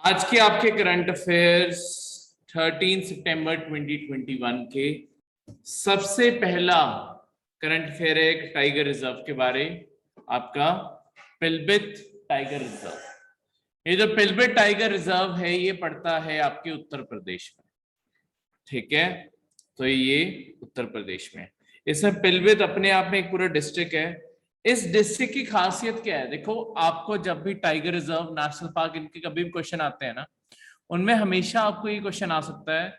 आज के आपके करंट अफेयर्स 13 सितंबर 2021 के सबसे पहला करंट अफेयर है एक टाइगर रिजर्व के बारे। आपका पिलबित टाइगर रिजर्व। ये जो पिलबित टाइगर रिजर्व है ये पड़ता है आपके उत्तर प्रदेश में। ठीक है, तो ये उत्तर प्रदेश में। इसमें पिलबित अपने आप में एक पूरा डिस्ट्रिक्ट है। इस डिस्ट्रिक्ट की खासियत क्या है? देखो, आपको जब भी टाइगर रिजर्व, नेशनल पार्क, इनके कभी भी क्वेश्चन आते हैं ना, उनमें हमेशा आपको ये क्वेश्चन आ सकता है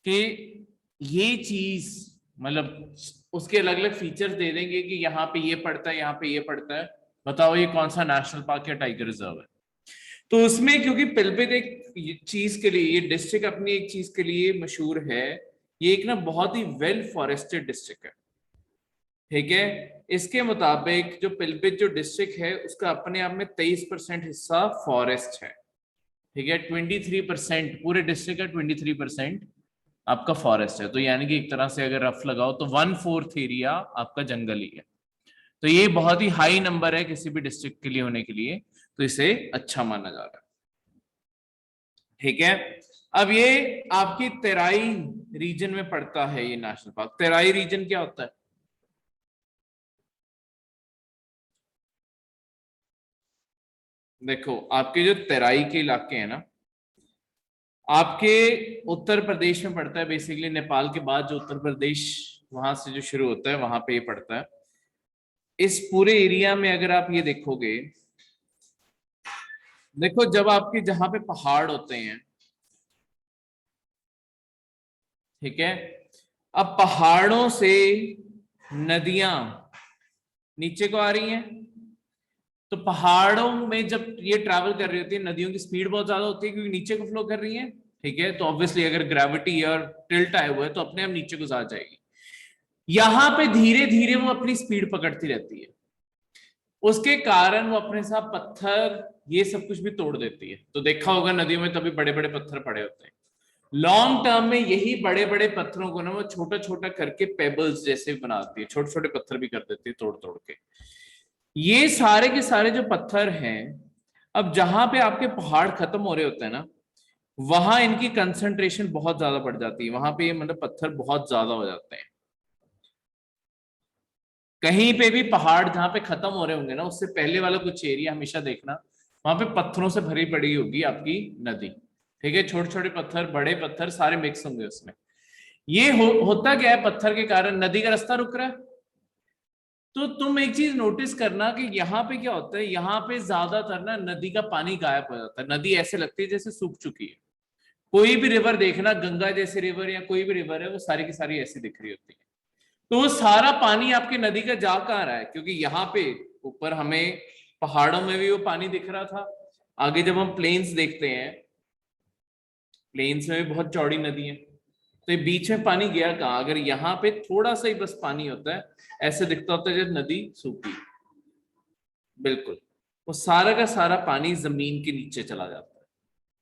कि ये चीज, मतलब उसके अलग अलग फीचर्स दे देंगे कि यहाँ पे ये पड़ता है, यहाँ पे ये पड़ता है, बताओ ये कौन सा नेशनल पार्क या टाइगर रिजर्व है। तो उसमें क्योंकि पिलबित एक चीज के लिए, ये डिस्ट्रिक्ट अपनी एक चीज के लिए मशहूर है, ये एक ना बहुत ही वेल फॉरेस्टेड डिस्ट्रिक्ट है। ठीक है, इसके मुताबिक जो पिलबित जो डिस्ट्रिक्ट है उसका अपने आप में 23% हिस्सा फॉरेस्ट है। ठीक है, 23% पूरे डिस्ट्रिक्ट का 23% आपका फॉरेस्ट है। तो यानी कि एक तरह से अगर रफ लगाओ तो 1/4 एरिया आपका जंगल ही है। तो ये बहुत ही हाई नंबर है किसी भी डिस्ट्रिक्ट के लिए होने के लिए, तो इसे अच्छा माना जा रहा है। ठीक है, अब ये आपकी तेराई रीजन में पड़ता है ये नेशनल पार्क। तेराई रीजन क्या होता है? देखो, आपके जो तेराई के इलाके हैं ना, आपके उत्तर प्रदेश में पड़ता है। बेसिकली नेपाल के बाद जो उत्तर प्रदेश वहां से जो शुरू होता है वहां पे ये पड़ता है। इस पूरे एरिया में अगर आप ये देखोगे, देखो जब आपके जहां पे पहाड़ होते हैं, ठीक है, अब पहाड़ों से नदियां नीचे को आ रही हैं। तो पहाड़ों में जब ये ट्रैवल कर रही होती है, नदियों की स्पीड बहुत ज्यादा होती है क्योंकि नीचे को फ्लो कर रही है। ठीक है, तो ऑब्वियसली अगर ग्रेविटी और टिल्ट आए हुए है तो अपने आप नीचे को जा जाएगी। यहां पे धीरे धीरे वो अपनी स्पीड पकड़ती रहती है, उसके कारण वो अपने साथ पत्थर ये सब कुछ भी तोड़ देती है। तो देखा होगा नदियों में तभी बड़े बड़े पत्थर पड़े होते हैं। लॉन्ग टर्म में यही बड़े बड़े पत्थरों को ना वो छोटा छोटा करके पेबल्स जैसे बनाती है, छोटे छोटे पत्थर भी कर देती है तोड़ तोड़ के। ये सारे के सारे जो पत्थर हैं, अब जहां पे आपके पहाड़ खत्म हो रहे होते हैं ना, वहां इनकी कंसंट्रेशन बहुत ज्यादा बढ़ जाती है। वहां पे ये मतलब पत्थर बहुत ज्यादा हो जाते हैं। कहीं पे भी पहाड़ जहां पे खत्म हो रहे होंगे ना, उससे पहले वाला कुछ एरिया हमेशा देखना, वहां पे पत्थरों से भरी पड़ी होगी आपकी नदी। ठीक है, छोटे छोटे पत्थर, बड़े पत्थर सारे मिक्स होंगे उसमें। ये होता क्या है, पत्थर के कारण नदी का रास्ता रुक रहा है। तो तुम एक चीज नोटिस करना कि यहाँ पे क्या होता है, यहाँ पे ज्यादातर ना नदी का पानी गायब हो जाता है। नदी ऐसे लगती है जैसे सूख चुकी है। कोई भी रिवर देखना, गंगा जैसे रिवर या कोई भी रिवर है, वो सारी की सारी ऐसी दिख रही होती है। तो वो सारा पानी आपके नदी का जा कहाँ रहा है? क्योंकि यहाँ पे ऊपर हमें पहाड़ों में भी वो पानी दिख रहा था। आगे जब हम प्लेन्स देखते हैं, प्लेन्स में भी बहुत चौड़ी नदी है। तो ये बीच में पानी गया कहाँ? अगर यहाँ पे थोड़ा सा ही बस पानी होता है, ऐसे दिखता होता है जब नदी सूखी। बिल्कुल, वो सारा का सारा पानी जमीन के नीचे चला जाता है।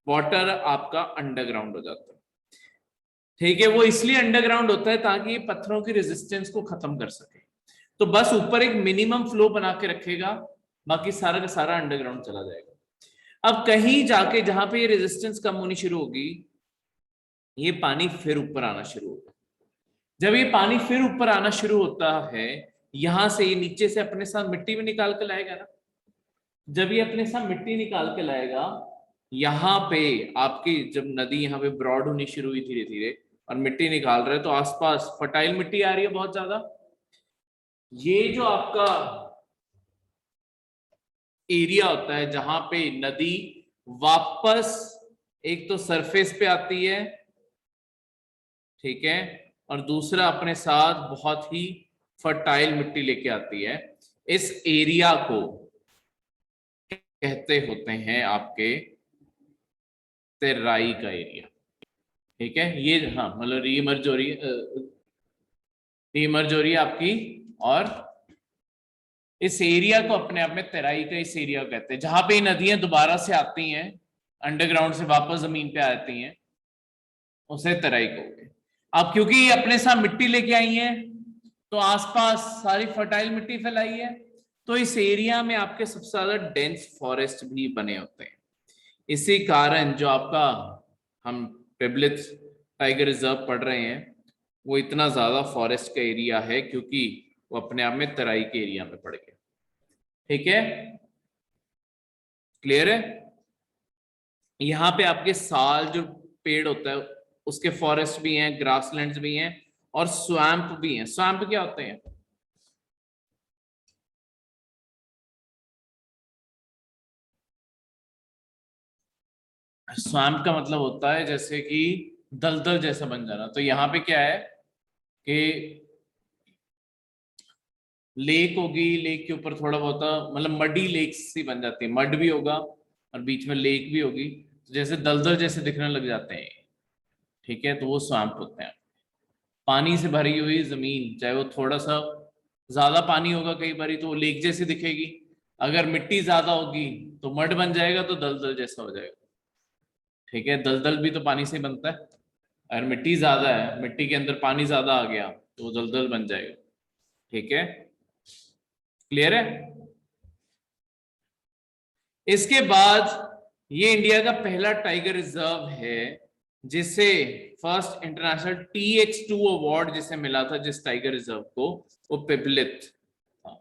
वाटर आपका अंडरग्राउंड हो जाता है। ठीक है, वो इसलिए अंडरग्राउंड होता है ताकि ये पत्थरों की रेजिस्टेंस को खत्म कर सके। तो बस ऊपर एक मिनिमम फ्लो बना के रखेगा, बाकी सारा का सारा अंडरग्राउंड चला जाएगा। अब कहीं जाके जहां पे ये रेजिस्टेंस कम होनी शुरू होगी, ये पानी फिर ऊपर आना शुरू होगा। जब ये पानी फिर ऊपर आना शुरू होता है, यहां से ये नीचे से अपने साथ मिट्टी भी निकाल के लाएगा ना। जब ये अपने साथ मिट्टी निकाल के लाएगा, यहाँ पे आपकी जब नदी यहाँ पे ब्रॉड होनी शुरू हुई धीरे धीरे और मिट्टी निकाल रहे हैं, तो आसपास फर्टाइल मिट्टी आ रही है बहुत ज्यादा। ये जो आपका एरिया होता है जहां पे नदी वापस एक तो सरफेस पे आती है, ठीक है, और दूसरा अपने साथ बहुत ही फर्टाइल मिट्टी लेके आती है, इस एरिया को कहते होते हैं आपके तेराई का एरिया। ठीक है, ये हाँ मतलब रीइमर्ज हो रही है, रीइमर्ज हो रही है आपकी। और इस एरिया को अपने आप में तेराई का इस एरिया को कहते हैं, जहां पे नदियां दोबारा से आती हैं, अंडरग्राउंड से वापस जमीन पे आती हैं, उसे तेराई कहोगे। अब क्योंकि ये अपने साथ मिट्टी लेके आई हैं, तो आसपास सारी फर्टाइल मिट्टी फैलाई है, तो इस एरिया में आपके सबसे ज्यादा डेंस फॉरेस्ट भी बने होते हैं। इसी कारण जो आपका हम पिबलित टाइगर रिजर्व पढ़ रहे हैं वो इतना ज्यादा फॉरेस्ट का एरिया है क्योंकि वो अपने आप में तराई के एरिया में पड़ गया। ठीक है, क्लियर है। यहाँ पे आपके साल जो पेड़ होता है उसके फॉरेस्ट भी हैं, ग्रासलैंड्स भी हैं और स्वैम्प भी हैं। स्वैम्प क्या होते हैं? स्वैम्प का मतलब होता है जैसे कि दलदल जैसा बन जाना। तो यहाँ पे क्या है कि लेक होगी, लेक के ऊपर थोड़ा बहुत मतलब मडी लेक सी बन जाती है, मड भी होगा और बीच में लेक भी होगी, तो जैसे दलदल जैसे दिखने लग जाते हैं। ठीक है, तो वो स्वैम्प होते हैं। पानी से भरी हुई जमीन, चाहे वो थोड़ा सा ज्यादा पानी होगा कई बारी तो वो लेक जैसी दिखेगी, अगर मिट्टी ज्यादा होगी तो मड बन जाएगा, तो दलदल जैसा हो जाएगा। ठीक है, दलदल भी तो पानी से ही बनता है। अगर मिट्टी ज्यादा है, मिट्टी के अंदर पानी ज्यादा आ गया तो वो दलदल बन जाएगा। ठीक है, क्लियर है। इसके बाद ये इंडिया का पहला टाइगर रिजर्व है जिसे फर्स्ट इंटरनेशनल TX2 अवार्ड जिसे मिला था, जिस टाइगर रिजर्व को, वो पिपलित था।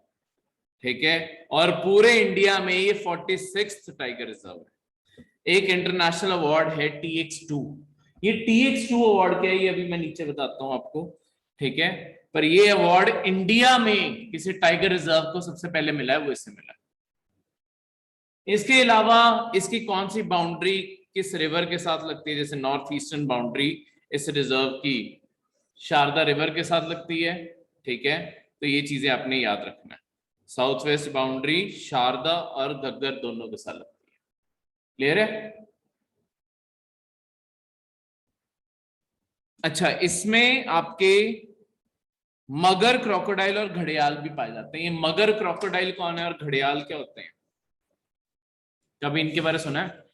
ठीक है, और पूरे इंडिया में ये 46th टाइगर रिजर्व है। एक इंटरनेशनल अवार्ड है TX2। ये TX2 अवार्ड क्या है ये अभी मैं नीचे बताता हूं आपको। ठीक है, पर ये अवार्ड इंडिया में किसी टाइगर रिजर्व को सबसे पहले मिला है, वो इससे मिला है। इसके अलावा इसकी कौन सी बाउंड्री किस रिवर के साथ लगती है? जैसे नॉर्थ ईस्टर्न बाउंड्री इस रिजर्व की शारदा रिवर के साथ लगती है। ठीक है, तो ये चीजें आपने याद रखना है। साउथ वेस्ट बाउंड्री शारदा और घग्गर दोनों के साथ लगती है। क्लियर है। अच्छा, इसमें आपके मगर, क्रोकोडाइल और घड़ियाल भी पाए जाते हैं। ये मगर क्रोकोडाइल कौन है और घड़ियाल क्या होते हैं? कभी इनके बारे में सुना है?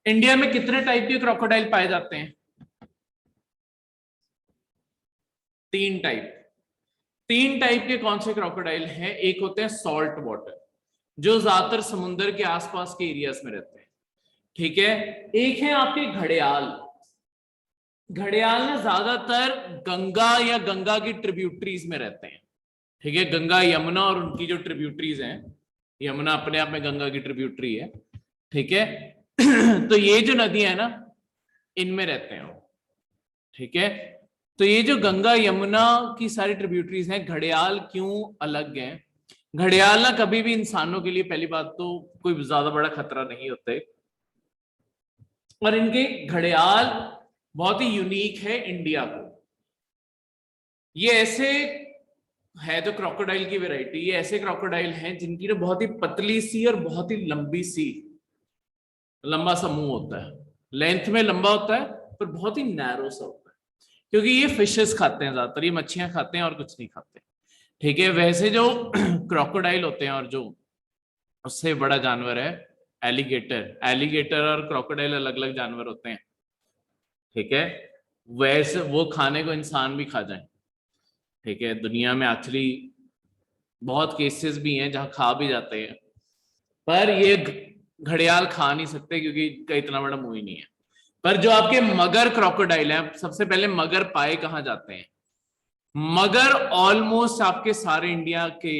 इंडिया में कितने टाइप के क्रोकोडाइल पाए जाते हैं? 3 टाइप। 3 टाइप के कौन से क्रोकोडाइल हैं? एक होते हैं सॉल्ट वाटर, जो ज्यादातर समुद्र के आसपास के एरियाज में रहते हैं। ठीक है, एक है आपके घड़ियाल। घड़ियाल ना ज्यादातर गंगा या गंगा की ट्रिब्यूटरीज में रहते हैं। ठीक है, गंगा यमुना और उनकी जो ट्रिब्यूटरीज हैं, यमुना अपने आप में गंगा की ट्रिब्यूटरी है। ठीक है तो ये जो नदियां है ना, इनमें रहते हैं वो। ठीक है, तो ये जो गंगा यमुना की सारी ट्रिब्यूटरीज हैं, घड़ियाल क्यों अलग हैं? घड़ियाल ना कभी भी इंसानों के लिए, पहली बात तो, कोई ज्यादा बड़ा खतरा नहीं होते, और इनके घड़ियाल बहुत ही यूनिक है इंडिया को। ये ऐसे है तो क्रोकोडाइल की वैरायटी, ये ऐसे क्रोकोडाइल हैं जिनकी ना बहुत ही पतली सी और बहुत ही लंबी सी, लंबा सा मुंह होता है, लेंथ में लंबा होता है पर बहुत ही नैरो सा होता है, क्योंकि ये फिशेस खाते हैं ज्यादातर, ये मच्छियां खाते हैं और कुछ नहीं खाते। ठीक है, वैसे जो क्रोकोडाइल होते हैं और जो उससे बड़ा जानवर है एलिगेटर, एलिगेटर और क्रोकोडाइल अलग अलग जानवर होते हैं। ठीक है, वैसे वो खाने को इंसान भी खा जाए। ठीक है, दुनिया में एक्चुअली बहुत केसेस भी हैं जहां खा भी जाते हैं, पर ये घड़ियाल खा नहीं सकते क्योंकि इनका इतना बड़ा मुंह ही नहीं है। पर जो आपके मगर क्रोकोडाइल हैं, सबसे पहले मगर पाए कहाँ जाते हैं? मगर ऑलमोस्ट आपके सारे इंडिया के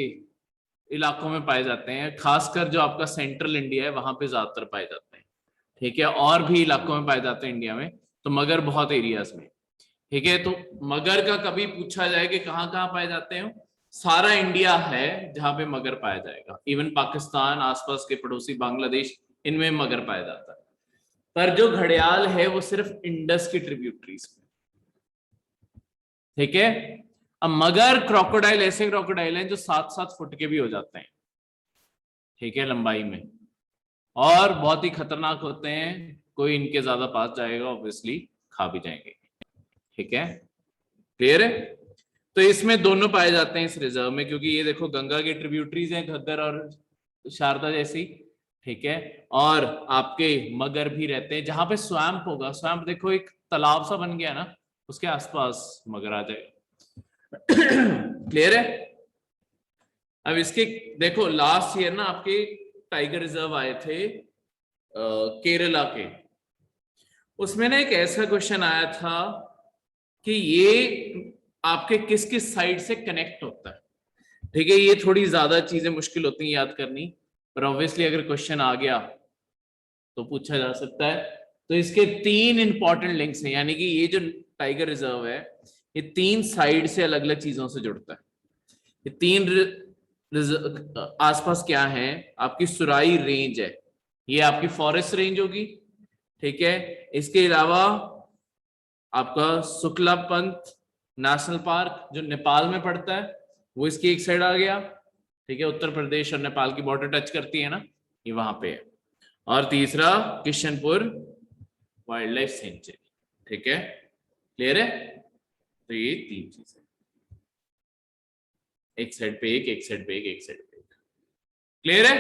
इलाकों में पाए जाते हैं, खासकर जो आपका सेंट्रल इंडिया है वहां पे ज्यादातर पाए जाते हैं। ठीक है, और भी इलाकों में पाए जाते हैं इंडिया में, तो मगर बहुत एरियाज में। ठीक है, तो मगर का कभी पूछा जाए कि कहाँ कहाँ पाए जाते हैं, सारा इंडिया है जहां पे मगर पाया जाएगा। इवन पाकिस्तान, आसपास के पड़ोसी बांग्लादेश, इनमें मगर पाया जाता है। पर जो घड़ियाल है वो सिर्फ इंडस की ट्रिब्यूटरीज में। ठीक है, अब मगर क्रोकोडाइल ऐसे क्रोकोडाइल हैं जो 7-7 फुट के भी हो जाते हैं। ठीक है, लंबाई में, और बहुत ही खतरनाक होते हैं। कोई इनके ज्यादा पास जाएगा ऑब्वियसली खा भी जाएंगे। ठीक है, क्लियर है। तो इसमें दोनों पाए जाते हैं इस रिजर्व में, क्योंकि ये देखो गंगा की ट्रिब्यूटरीज हैं, घग्गर और शारदा जैसी। ठीक है, और आपके मगर भी रहते हैं। जहां पे स्वैम्प होगा, स्वैम्प देखो एक तालाब सा बन गया ना, उसके आसपास मगर आ जाएगा। क्लियर है। अब इसके देखो लास्ट ईयर ना आपके टाइगर रिजर्व आए थे केरला के, उसमें ना एक ऐसा क्वेश्चन आया था कि ये आपके किस किस साइड से कनेक्ट होता है। ठीक है, ये थोड़ी ज्यादा चीजें मुश्किल होती हैं याद करनी, पर ऑब्वियसली अगर क्वेश्चन आ गया तो पूछा जा सकता है। तो इसके 3 इंपॉर्टेंट लिंक्स हैं, यानी कि ये जो टाइगर रिजर्व है ये 3 साइड से अलग अलग चीजों से जुड़ता है। ये 3 आसपास क्या है, आपकी सुराई रेंज है, ये आपकी फॉरेस्ट रेंज होगी। ठीक है, इसके अलावा आपका शुक्ला पंथ नेशनल पार्क जो नेपाल में पड़ता है, वो इसकी एक साइड आ गया। ठीक है, उत्तर प्रदेश और नेपाल की बॉर्डर टच करती है ना, ये वहां पे है। और तीसरा किशनपुर वाइल्ड लाइफ सेंचुरी। ठीक है, क्लियर है। तो ये 3 चीजें, एक साइड पे एक साइड पे एक साइड पे एक। क्लियर है।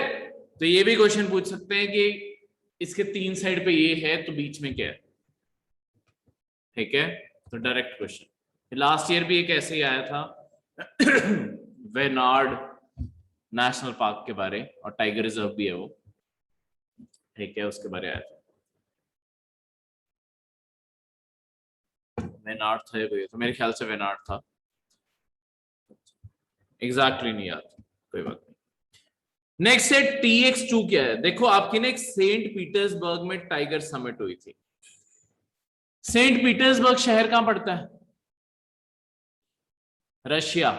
तो ये भी क्वेश्चन पूछ सकते हैं कि इसके 3 साइड पे ये है तो बीच में क्या है। ठीक है, तो डायरेक्ट क्वेश्चन। लास्ट ईयर भी एक ऐसे ही आया था वेनार्ड नेशनल पार्क के बारे, और टाइगर रिजर्व भी है वो। ठीक है, उसके बारे आया था। वेनार्ड था या कोई, तो मेरे ख्याल से वेनार्ड था, एग्जैक्टली नहीं याद, कोई बात नहीं। नेक्स्ट है TX2 क्या है। देखो आपकी ना एक सेंट पीटर्सबर्ग में टाइगर समिट हुई थी। सेंट पीटर्सबर्ग शहर कहां पड़ता है, रशिया।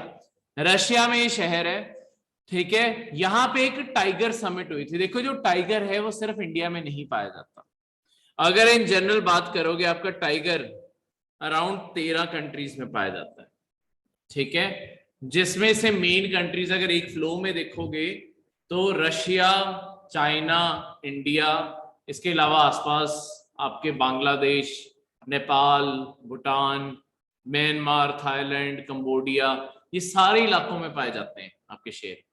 रशिया में ये शहर है। ठीक है, यहां पे एक टाइगर समिट हुई थी। देखो जो टाइगर है वो सिर्फ इंडिया में नहीं पाया जाता। अगर इन जनरल बात करोगे, आपका टाइगर अराउंड 13 कंट्रीज में पाया जाता है। ठीक है, जिसमें से मेन कंट्रीज अगर एक फ्लो में देखोगे तो रशिया, चाइना, इंडिया, इसके अलावा आसपास आपके Bangladesh, Nepal, Bhutan, Myanmar, Thailand, Cambodia, ये सारे इलाकों में पाए जाते हैं आपके शेर।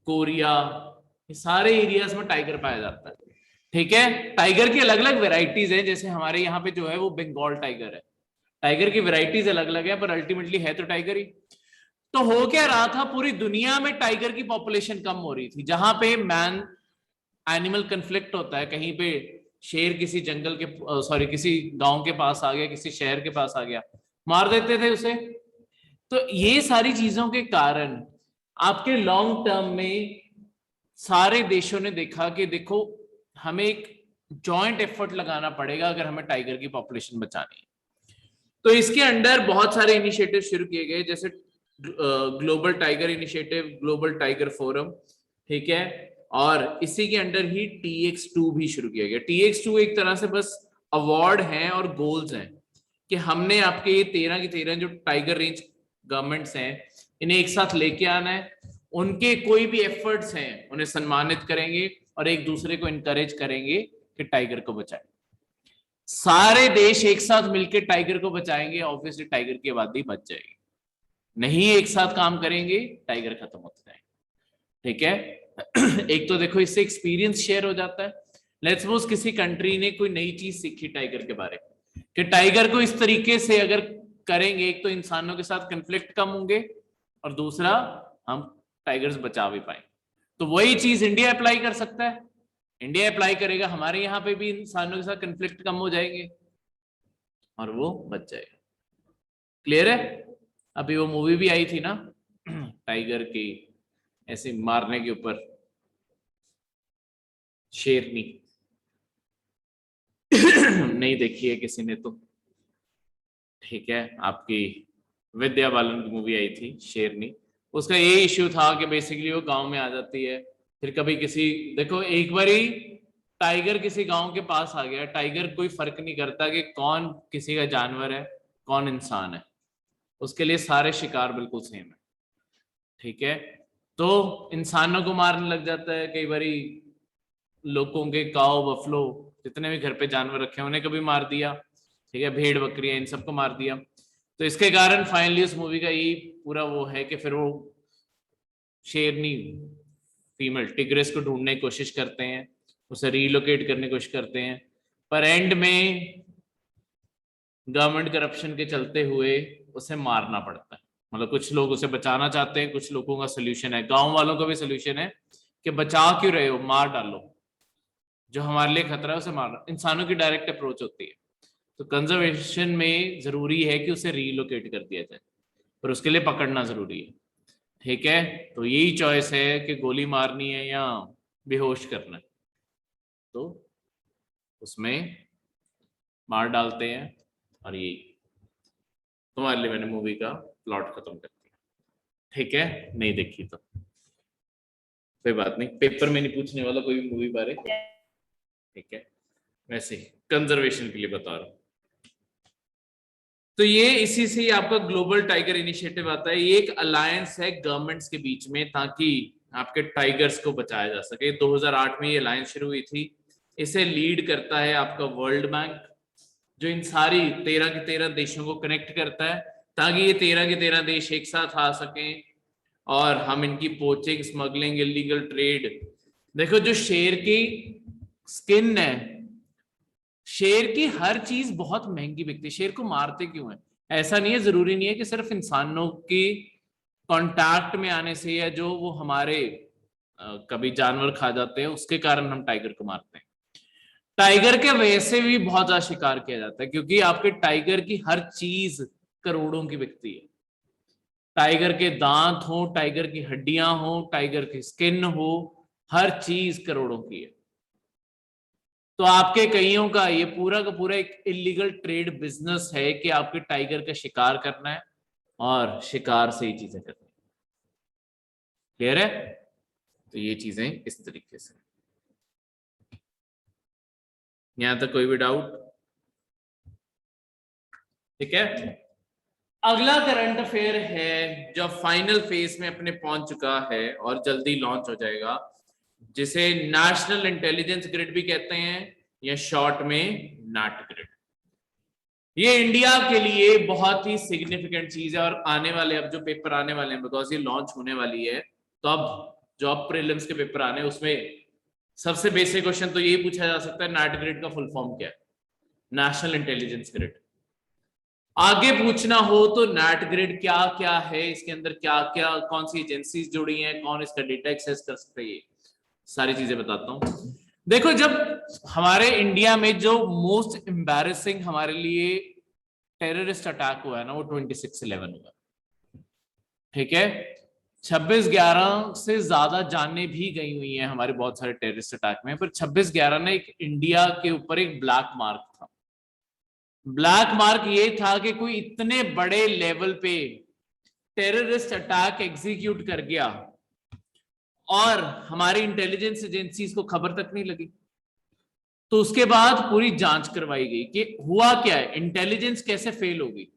कोरिया, ये सारे एरियाज में टाइगर पाया जाता है। ठीक है, टाइगर की अलग अलग वेराइटीज है, जैसे हमारे यहाँ पे जो है वो बंगाल टाइगर है। टाइगर की वेराइटीज अलग अलग है, पर अल्टीमेटली है तो टाइगर ही। तो हो क्या रहा था, पूरी दुनिया में टाइगर की पॉपुलेशन कम हो रही थी। जहां पे मैन एनिमल कन्फ्लिक्ट होता है, कहीं पे शेर किसी जंगल के सॉरी किसी गांव के पास आ गया, किसी शहर के पास आ गया, मार देते थे उसे। तो ये सारी चीजों के कारण आपके लॉन्ग टर्म में सारे देशों ने देखा कि देखो हमें एक जॉइंट एफर्ट लगाना पड़ेगा अगर हमें टाइगर की पॉपुलेशन बचानी है। तो इसके अंडर बहुत सारे इनिशिएटिव शुरू किए गए, जैसे global tiger initiative, global tiger forum. ठीक है, और इसी के अंडर ही TX2 भी शुरू किया गया। TX2 एक तरह से बस अवार्ड हैं और गोल्स हैं कि हमने आपके ये 13 की 13 जो टाइगर रेंज गवर्नमेंट्स हैं इन्हें एक साथ लेके आना है, उनके कोई भी एफर्ट्स हैं उन्हें सम्मानित करेंगे और एक दूसरे को इनकरेज करेंगे कि टाइगर को बचाएं। सारे देश एक साथ मिलकर टाइगर को बचाएंगे, ऑब्वियसली टाइगर की आबादी बच जाएगी। नहीं एक साथ काम करेंगे, टाइगर खत्म होते जाएंगे। ठीक है एक तो देखो इससे एक्सपीरियंस शेयर हो जाता है। लेट्स सपोज किसी कंट्री ने कोई नई चीज सीखी टाइगर के बारे में, कि टाइगर को इस तरीके से अगर करेंगे, एक तो इंसानों के साथ कंफ्लिक्ट कम होंगे और दूसरा हम टाइगर्स बचा भी पाएंगे। तो वही चीज इंडिया अप्लाई कर सकता है। इंडिया अप्लाई करेगा, हमारे यहाँ पे भी इंसानों के साथ कंफ्लिक्ट कम हो जाएंगे और वो बच जाएगा। क्लियर है। अभी वो मूवी भी आई थी ना टाइगर की, ऐसे मारने के ऊपर, शेरनी नहीं देखी है किसी ने तो। ठीक है, आपकी विद्या बालन की मूवी आई थी शेरनी। उसका ये इश्यू था कि बेसिकली वो गांव में आ जाती है, फिर कभी किसी, देखो एक बारी टाइगर किसी गांव के पास आ गया, टाइगर कोई फर्क नहीं करता कि कौन किसी का जानवर है कौन इंसान है, उसके लिए सारे शिकार बिल्कुल सेम है। ठीक है, तो इंसानों को मारने लग जाता है कई बारी, लोगों के काव, बफलो, जितने भी घर पे जानवर रखे हैं उन्हें कभी मार दिया। ठीक है, भेड़ बकरियां, इन सबको मार दिया। तो इसके कारण फाइनली उस मूवी का यही पूरा वो है कि फिर वो शेरनी फीमेल टिग्रेस को ढूंढने की कोशिश करते हैं, उसे रीलोकेट करने की कोशिश करते हैं, पर एंड में गवर्नमेंट करप्शन के चलते हुए उसे मारना पड़ता है। मतलब कुछ लोग उसे बचाना चाहते हैं, कुछ लोगों का सोल्यूशन है, गांव वालों का भी सोल्यूशन है कि बचा क्यों रहे हो, मार डालो। जो हमारे लिए खतरा है उसे मारना, इंसानों की डायरेक्ट अप्रोच होती है। तो कंजर्वेशन में जरूरी है कि उसे रीलोकेट कर दिया जाए, पर उसके लिए पकड़ना जरूरी है। ठीक है, तो यही चॉइस है कि गोली मारनी है या बेहोश करना है, तो उसमें मार डालते हैं। और ये तुम्हारे लिए मैंने मूवी का प्लॉट खत्म कर दिया। ठीक है, नहीं देखी तो कोई बात नहीं, पेपर में नहीं पूछने वाला कोई भी मूवी बारे। ठीक है, वैसे कंजर्वेशन के लिए बता रहा हूं। तो ये इसी से ही आपका ग्लोबल टाइगर इनिशिएटिव आता है। ये एक अलायंस है गवर्नमेंट्स के बीच में, ताकि आपके टाइगर्स को बचाया जा सके। 2008 में ये अलायंस शुरू हुई थी। इसे लीड करता है आपका वर्ल्ड बैंक, जो इन सारी 13 के 13 देशों को कनेक्ट करता है, ताकि ये 13 के 13 देश एक साथ आ सकें और हम इनकी पोचिंग, स्मगलिंग, इलीगल ट्रेड। देखो, जो शेर की स्किन है, शेर की हर चीज बहुत महंगी बिकती है। शेर को मारते क्यों है? ऐसा नहीं है, जरूरी नहीं है कि सिर्फ इंसानों की कांटेक्ट में आने से या जो वो हमारे कभी जानवर खा जाते हैं उसके कारण हम टाइगर को मारते हैं। टाइगर के वैसे भी बहुत ज्यादा शिकार किया जाता है, क्योंकि आपके टाइगर की हर चीज करोड़ों की बिकती है। टाइगर के दांत हो, टाइगर की हड्डियां हो, टाइगर की स्किन हो, हर चीज करोड़ों की है। तो आपके कईयों का ये पूरा का पूरा एक इलीगल ट्रेड बिजनेस है कि आपके टाइगर का शिकार करना है और शिकार से ही चीजें करनी है। क्लियर है? तो ये चीजें इस तरीके से। यहां तक कोई भी डाउट? ठीक है, अगला करंट अफेयर है जो फाइनल फेज में अपने पहुंच चुका है और जल्दी लॉन्च हो जाएगा, जिसे नेशनल इंटेलिजेंस ग्रिड भी कहते हैं या शॉर्ट में नाट ग्रिड। ये इंडिया के लिए बहुत ही सिग्निफिकेंट चीज है। और आने वाले अब जो पेपर आने वाले हैं, बिकॉज ये लॉन्च होने वाली है, तो अब जो अब प्रीलिम्स के पेपर आने हैं उसमें सबसे बेसिक क्वेश्चन तो यही पूछा जा सकता है, नाट ग्रिड का फुल फॉर्म क्या है? National intelligence grid. आगे पूछना हो तो नैट ग्रिड क्या क्या है, इसके अंदर क्या क्या कौन सी एजेंसीज जुड़ी हैं, कौन इसका डेटा एक्सेस कर सकते हैं, ये सारी चीजें बताता हूं। देखो, जब हमारे इंडिया में जो मोस्ट एम्बैरेसिंग हमारे लिए टेररिस्ट अटैक हुआ है ना, वो 26/11 हुआ। ठीक है, 26/11 से ज्यादा जानें भी गई हुई हैं हमारे बहुत सारे टेररिस्ट अटैक में, पर 26/11 ने एक इंडिया के ऊपर एक ब्लैक मार्क था। ब्लैक मार्क ये था कि कोई इतने बड़े लेवल पे टेररिस्ट अटैक एग्जीक्यूट कर गया और हमारी इंटेलिजेंस एजेंसीज को खबर तक नहीं लगी। तो उसके बाद पूरी जांच करवाई गई कि हुआ क्या है, इंटेलिजेंस कैसे फेल होगी।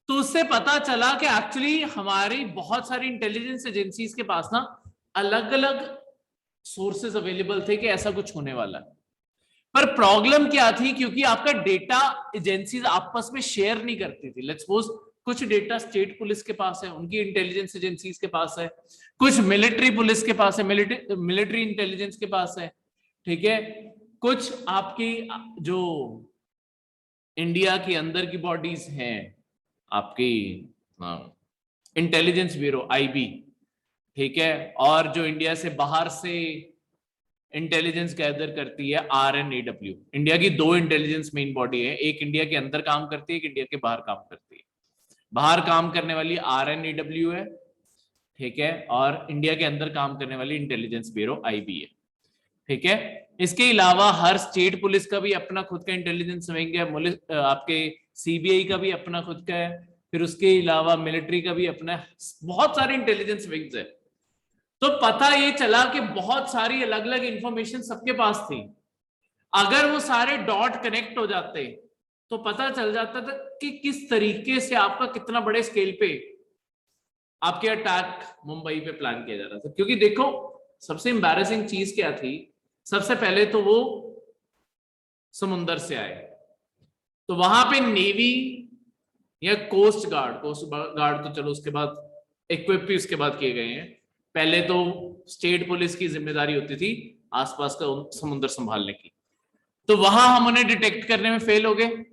तो उससे पता चला कि एक्चुअली हमारी बहुत सारी इंटेलिजेंस एजेंसीज के पास ना अलग अलग सोर्सेज अवेलेबल थे कि ऐसा कुछ होने वाला है। पर प्रॉब्लम क्या थी, क्योंकि आपका डेटा एजेंसीज आपस में शेयर नहीं करती थी। लेट्स सपोज कुछ डेटा स्टेट पुलिस के पास है, उनकी इंटेलिजेंस एजेंसीज के पास है, कुछ मिलिट्री पुलिस के पास है, मिलिट्री इंटेलिजेंस के पास है। ठीक है, कुछ आपकी जो इंडिया के अंदर की बॉडीज हैं, आपकी इंटेलिजेंस ब्यूरो आईबी, ठीक है, और जो इंडिया से बाहर से इंटेलिजेंस गैदर करती है RNAW। इंडिया की दो इंटेलिजेंस मेन बॉडी है, एक इंडिया के अंदर काम करती है, एक इंडिया के बाहर काम करती है। बाहर काम करने वाली RNAW है, ठीक है, और इंडिया के अंदर काम करने वाली इंटेलिजेंस ब्यूरो IB है। ठीक है, इसके अलावा हर स्टेट पुलिस का भी अपना खुद का इंटेलिजेंस विंग है, आपके CBI का भी अपना खुद का है, फिर उसके अलावा मिलिट्री का भी अपना, बहुत सारे इंटेलिजेंस विंग्स है। तो पता ये चला कि बहुत सारी अलग अलग इंफॉर्मेशन सबके पास थी। अगर वो सारे डॉट कनेक्ट हो जाते तो पता चल जाता था कि किस तरीके से आपका कितना बड़े स्केल पे आपके अटैक मुंबई पे प्लान किया जा रहा था। क्योंकि देखो, सबसे एम्बैरेसिंग चीज क्या थी, सबसे पहले तो वो समुंदर से आए, तो वहां पे नेवी या कोस्ट गार्ड तो चलो उसके बाद इक्विप भी उसके बाद किए गए हैं। पहले तो स्टेट पुलिस की जिम्मेदारी होती थी आसपास का समुद्र संभालने की, तो वहां हम उन्हें डिटेक्ट करने में फेल हो गए।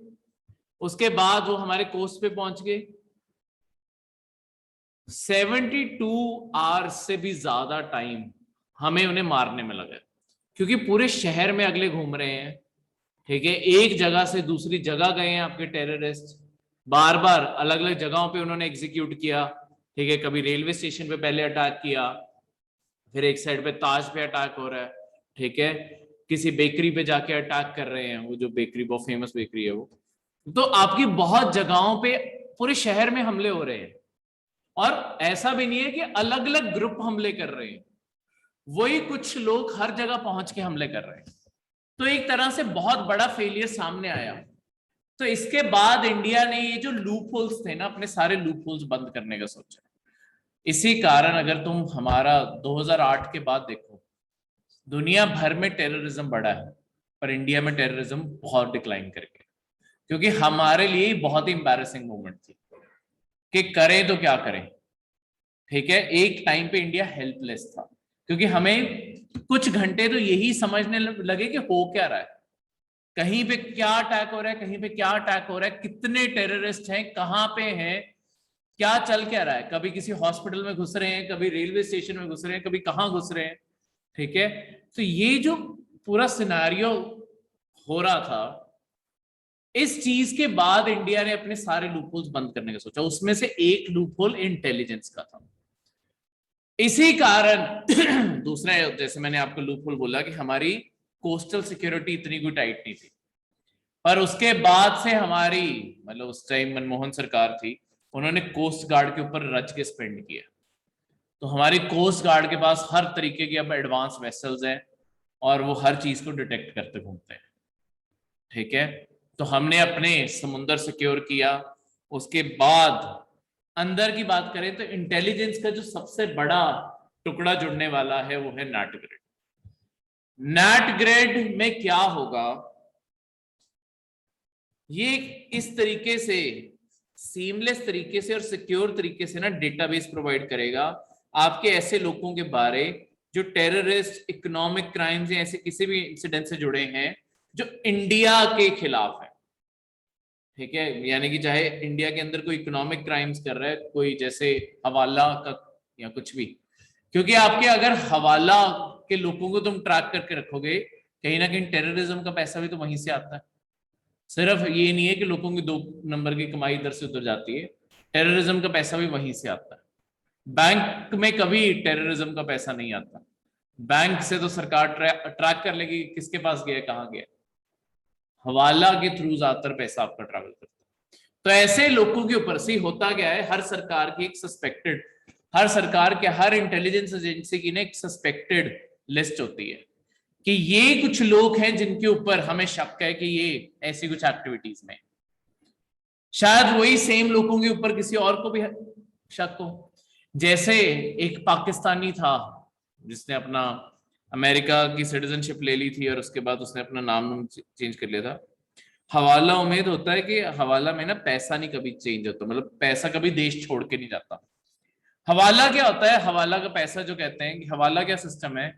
उसके बाद वो हमारे कोस्ट पे पहुंच गए। 72 आवर्स से भी ज्यादा टाइम हमें उन्हें मारने में लगा, क्योंकि पूरे शहर में अगले घूम रहे हैं, ठीक है, एक जगह से दूसरी जगह गए हैं आपके टेररिस्ट, बार बार अलग अलग जगहों पे उन्होंने एग्जीक्यूट किया, ठीक है, कभी रेलवे स्टेशन पे पहले अटैक किया, फिर एक साइड पे ताज पे अटैक हो रहा है, ठीक है, किसी बेकरी पे जाके अटैक कर रहे हैं, वो जो बेकरी बहुत फेमस बेकरी है वो। तो आपकी बहुत जगहों पे पूरे शहर में हमले हो रहे हैं, और ऐसा भी नहीं है कि अलग अलग ग्रुप हमले कर रहे हैं, वही कुछ लोग हर जगह पहुंच के हमले कर रहे हैं। तो एक तरह से बहुत बड़ा फेलियर सामने आया। तो इसके बाद इंडिया ने ये जो लूप होल्स थे ना, अपने सारे लूप होल्स बंद करने का सोचा। इसी कारण अगर तुम हमारा 2008 के बाद देखो, दुनिया भर में टेररिज्म बढ़ा है, पर इंडिया में टेररिज्म बहुत डिक्लाइन करके, क्योंकि हमारे लिए बहुत ही एम्बैरेसिंग मोमेंट थी कि करें तो क्या करें, ठीक है। एक टाइम पे इंडिया हेल्पलेस था, क्योंकि हमें कुछ घंटे तो यही समझने लगे कि हो क्या रहा है, कहीं पे क्या अटैक हो रहा है, कहीं पे क्या अटैक हो रहा है, कितने टेररिस्ट हैं, कहां पे हैं, क्या चल क्या रहा है, कभी किसी हॉस्पिटल में घुस रहे हैं, कभी रेलवे स्टेशन में घुस रहे हैं, कभी कहां घुस रहे हैं, ठीक है। तो ये जो पूरा सिनेरियो हो रहा था, इस चीज के बाद इंडिया ने अपने सारे लूपहोल्स बंद करने का सोचा। उसमें से एक लूपहोल इंटेलिजेंस का था। इसी कारण दूसरा, जैसे मैंने आपको लूपहोल बोला कि हमारी कोस्टल सिक्योरिटी इतनी कोई टाइट नहीं थी, पर उसके बाद से हमारी, मतलब उस टाइम मनमोहन सरकार थी, उन्होंने कोस्ट गार्ड के ऊपर रच के स्पेंड किया। तो हमारी कोस्ट गार्ड के पास हर तरीके की अब एडवांस वेसल्स हैं, और वो हर चीज को डिटेक्ट करते घूमते हैं, ठीक है। तो हमने अपने समुंदर सिक्योर किया। उसके बाद अंदर की बात करें तो इंटेलिजेंस का जो सबसे बड़ा टुकड़ा जुड़ने वाला है वो है नैट ग्रिड। नैट ग्रिड में क्या होगा, ये इस तरीके से सीमलेस तरीके से और सिक्योर तरीके से ना डेटाबेस प्रोवाइड करेगा आपके ऐसे लोगों के बारे जो टेररिस्ट, इकोनॉमिक क्राइम्स या ऐसे किसी भी इंसिडेंट से जुड़े हैं जो इंडिया के खिलाफ है, ठीक है। यानी कि चाहे इंडिया के अंदर कोई इकोनॉमिक क्राइम्स कर रहा है, कोई जैसे हवाला का या कुछ भी, क्योंकि आपके अगर हवाला के लोगों को तुम ट्रैक करके रखोगे, कहीं ना कहीं टेररिज्म का पैसा भी तो वहीं से आता है। सिर्फ ये नहीं है कि लोगों की 2 नंबर की कमाई इधर से उधर जाती है, टेररिज्म का पैसा भी वहीं से आता है। बैंक में कभी टेररिज्म का पैसा नहीं आता, बैंक से तो सरकार ट्रैक कर लेगी किसके पास गया, कहाँ गया, हवाला के थ्रू ज्यादातर पैसा आपका ट्रैवल करता है। तो ऐसे लोगों के ऊपर से होता क्या है, हर सरकार की एक सस्पेक्टेड, हर सरकार के हर इंटेलिजेंस एजेंसी की ना एक सस्पेक्टेड लिस्ट होती है कि ये कुछ लोग हैं जिनके ऊपर हमें शक है कि ये ऐसी कुछ एक्टिविटीज में, शायद वही सेम लोगों के ऊपर किसी और को भी शक हो। जैसे एक पाकिस्तानी था जिसने अपना अमेरिका की सिटीजनशिप ले ली थी और उसके बाद उसने अपना नाम चेंज कर लिया था। हवाला, उम्मीद होता है कि हवाला में ना पैसा नहीं कभी चेंज होता, मतलब पैसा कभी देश छोड़ के नहीं जाता। हवाला क्या होता है, हवाला का पैसा जो कहते हैं कि हवाला क्या सिस्टम है,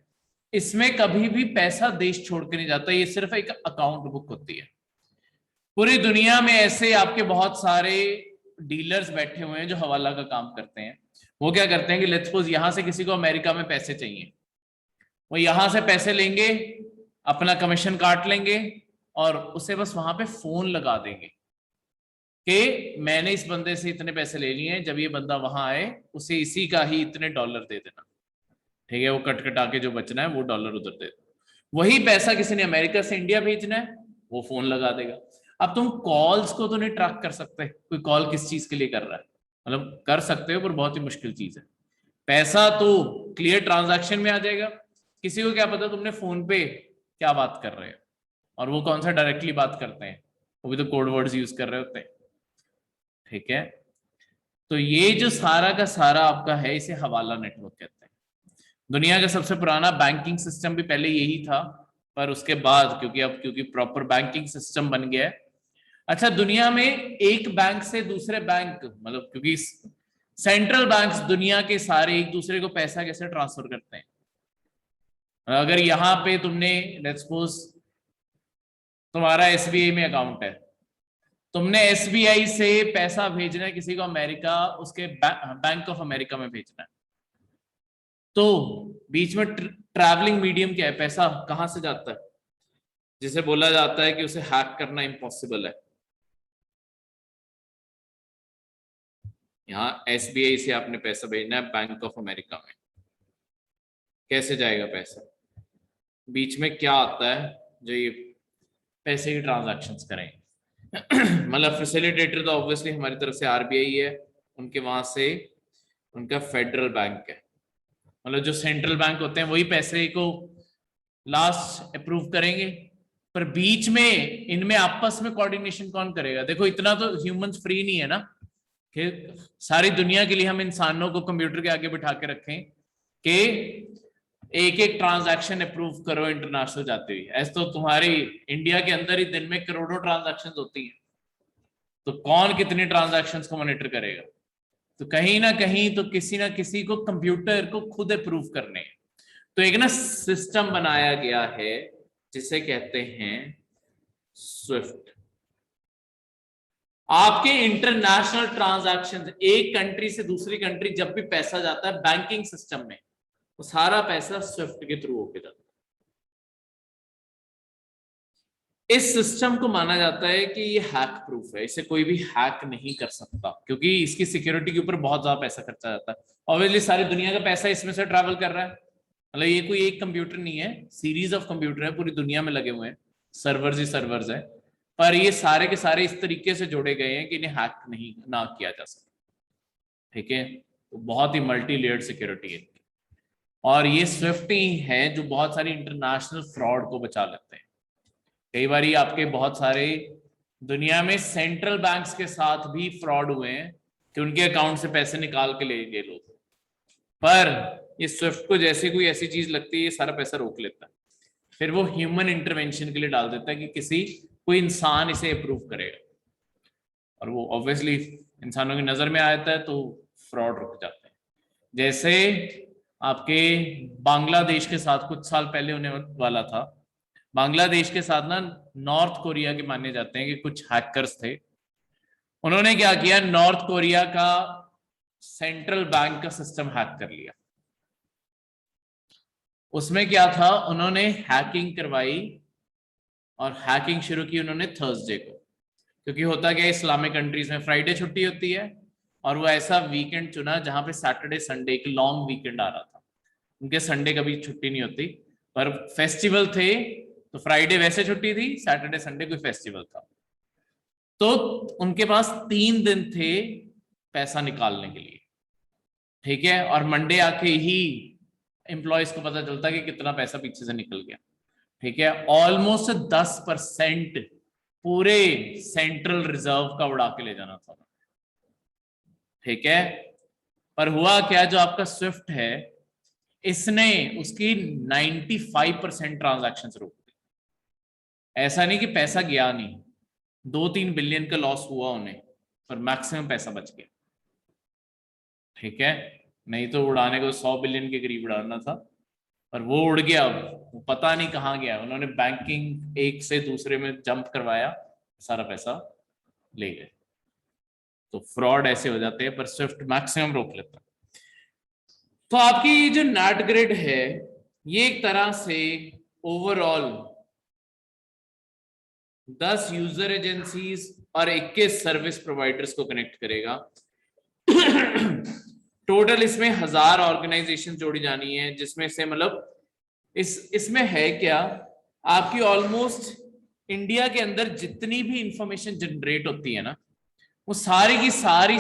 इसमें कभी भी पैसा देश छोड़ के नहीं जाता, ये सिर्फ एक अकाउंट बुक होती है। पूरी दुनिया में ऐसे आपके बहुत सारे डीलर्स बैठे हुए हैं जो हवाला का काम करते हैं। वो क्या करते हैं कि लेट्स सपोज यहां से किसी को अमेरिका में पैसे चाहिए, वो यहां से पैसे लेंगे, अपना कमीशन काट लेंगे और उसे बस वहां पे फोन लगा देंगे कि मैंने इस बंदे से इतने पैसे ले लिए हैं, जब ये बंदा वहां आए उसे इसी का ही इतने डॉलर दे देना, ठीक है। वो कट कटा के जो बचना है वो डॉलर उधर दे दो। वही पैसा किसी ने अमेरिका से इंडिया भेजना है, वो फोन लगा देगा। अब तुम कॉल्स को तो नहीं ट्रैक कर सकते, कोई कॉल किस चीज के लिए कर रहा है, मतलब कर सकते हो पर बहुत ही मुश्किल चीज है। पैसा तो क्लियर ट्रांजैक्शन में आ जाएगा, किसी को क्या पता तुमने फोन पे क्या बात कर रहे हो, और वो कौन सा डायरेक्टली बात करते हैं, वो भी तो कोड वर्ड्स यूज कर रहे होते हैं, ठीक है। तो ये जो सारा का सारा आपका है, इसे हवाला नेटवर्क कहते हैं। दुनिया का सबसे पुराना बैंकिंग सिस्टम भी पहले यही था, पर उसके बाद क्योंकि प्रॉपर बैंकिंग सिस्टम बन गया है। अच्छा, दुनिया में एक बैंक से दूसरे बैंक, मतलब क्योंकि सेंट्रल बैंक्स दुनिया के सारे एक दूसरे को पैसा कैसे ट्रांसफर करते हैं, अगर यहां पे तुमने लेट्स सपोज तुम्हारा एसबीआई में अकाउंट है, तुमने एसबीआई से पैसा भेजना है किसी को अमेरिका, उसके बैंक ऑफ अमेरिका में भेजना है, तो बीच में ट्रैवलिंग मीडियम क्या है? पैसा कहां से जाता है, जिसे बोला जाता है कि उसे हैक करना इम्पॉसिबल है। यहाँ SBI से आपने पैसा भेजना है बैंक ऑफ अमेरिका में, कैसे जाएगा पैसा? बीच में क्या आता है जो ये पैसे की ट्रांजैक्शंस करें? मतलब फैसिलिटेटर तो ऑब्वियसली हमारी तरफ से RBI है, उनके वहां से उनका फेडरल बैंक है, मतलब जो सेंट्रल बैंक होते हैं वही पैसे को लास्ट अप्रूव करेंगे। पर बीच में इनमें आपस में कोऑर्डिनेशन कौन करेगा? देखो इतना तो ह्यूमंस फ्री नहीं है ना कि सारी दुनिया के लिए हम इंसानों को कंप्यूटर के आगे बिठा के रखें कि एक एक ट्रांजैक्शन अप्रूव करो इंटरनेशनल जाते हुए। ऐसे तो तुम्हारी इंडिया के अंदर ही दिन में करोड़ों ट्रांजैक्शंस होती हैं, तो कौन कितनी ट्रांजैक्शंस को मॉनिटर करेगा? तो कहीं ना कहीं तो किसी ना किसी को कंप्यूटर को खुद अप्रूव करने हैं। तो एक ना सिस्टम बनाया गया है जिसे कहते हैं स्विफ्ट। आपके इंटरनेशनल ट्रांजैक्शन, एक कंट्री से दूसरी कंट्री जब भी पैसा जाता है बैंकिंग सिस्टम में, वो सारा पैसा स्विफ्ट के थ्रू होके जाता है। इस सिस्टम को माना जाता है कि ये हैक प्रूफ है, इसे कोई भी हैक नहीं कर सकता, क्योंकि इसकी सिक्योरिटी के ऊपर बहुत ज्यादा पैसा खर्चा जाता है। ऑब्वियसली सारी दुनिया का पैसा इसमें से ट्रैवल कर रहा है, मतलब ये कोई एक कंप्यूटर नहीं है, सीरीज ऑफ कंप्यूटर है पूरी दुनिया में लगे हुए हैं, सर्वर्स ही सर्वर्स है, पर ये सारे के सारे इस तरीके से जोड़े गए हैं कि इन्हें हैक नहीं ना किया जा सके। ठीक है, तो बहुत ही मल्टी लेयर्ड सिक्योरिटी है, और ये स्विफ्ट ही है जो बहुत सारी इंटरनेशनल फ्रॉड को बचा लेते हैं। कई बार आपके बहुत सारे दुनिया में सेंट्रल बैंक्स के साथ भी फ्रॉड हुए हैं कि उनके अकाउंट से पैसे निकाल के ले गए लोग, पर ये स्विफ्ट को जैसे कोई ऐसी चीज लगती है ये सारा पैसा रोक लेता है, फिर वो ह्यूमन इंटरवेंशन के लिए डाल देता है कि किसी कोई इंसान इसे अप्रूव करेगा, और वो ऑब्वियसली इंसानों की नजर में आता है तो फ्रॉड रुक जाते हैं। जैसे आपके बांग्लादेश के साथ कुछ साल पहले होने वाला था, बांग्लादेश के साथ ना नॉर्थ कोरिया के माने जाते हैं कि कुछ हैकर्स थे, उन्होंने क्या किया, नॉर्थ कोरिया का सेंट्रल बैंक का सिस्टम हैक कर लिया। उसमें क्या था, उन्होंने हैकिंग करवाई और हैकिंग शुरू की उन्होंने थर्सडे को, क्योंकि होता क्या इस्लामिक कंट्रीज में फ्राइडे छुट्टी होती है, और वो ऐसा वीकेंड चुना जहां पे सैटरडे संडे एक लॉन्ग वीकेंड आ रहा था। उनके संडे कभी छुट्टी नहीं होती, पर फेस्टिवल थे तो फ्राइडे वैसे छुट्टी थी, सैटरडे संडे कोई फेस्टिवल था, तो उनके पास 3 दिन थे पैसा निकालने के लिए। ठीक है, और मंडे आके ही एम्प्लॉयज को पता चलता कि कितना पैसा पीछे से निकल गया। ठीक है, ऑलमोस्ट 10% पूरे सेंट्रल रिजर्व का उड़ा के ले जाना था। ठीक है, पर हुआ क्या, जो आपका स्विफ्ट है इसने उसकी 95% ट्रांजैक्शंस रोक दी। ऐसा नहीं कि पैसा गया नहीं, 2-3 बिलियन का लॉस हुआ उन्हें, पर मैक्सिमम पैसा बच गया। ठीक है, नहीं तो उड़ाने को 100 बिलियन के करीब उड़ाना था, पर वो उड़ गया, वो पता नहीं कहाँ गया। उन्होंने बैंकिंग एक से दूसरे में जंप करवाया, सारा पैसा ले गए। तो फ्रॉड ऐसे हो जाते हैं, पर स्विफ्ट मैक्सिमम रोक लेता है। तो आपकी जो नेट ग्रिड है ये एक तरह से ओवरऑल 10 यूजर एजेंसीज और 21 सर्विस प्रोवाइडर्स को कनेक्ट करेगा। टोटल इसमें 1000 ऑर्गेनाइजेशन जोड़ी जानी है, जिसमें से मतलब इसमें है क्या, आपकी ऑलमोस्ट इंडिया के अंदर जितनी भी इंफॉर्मेशन जनरेट होती है ना, वो सारी की सारी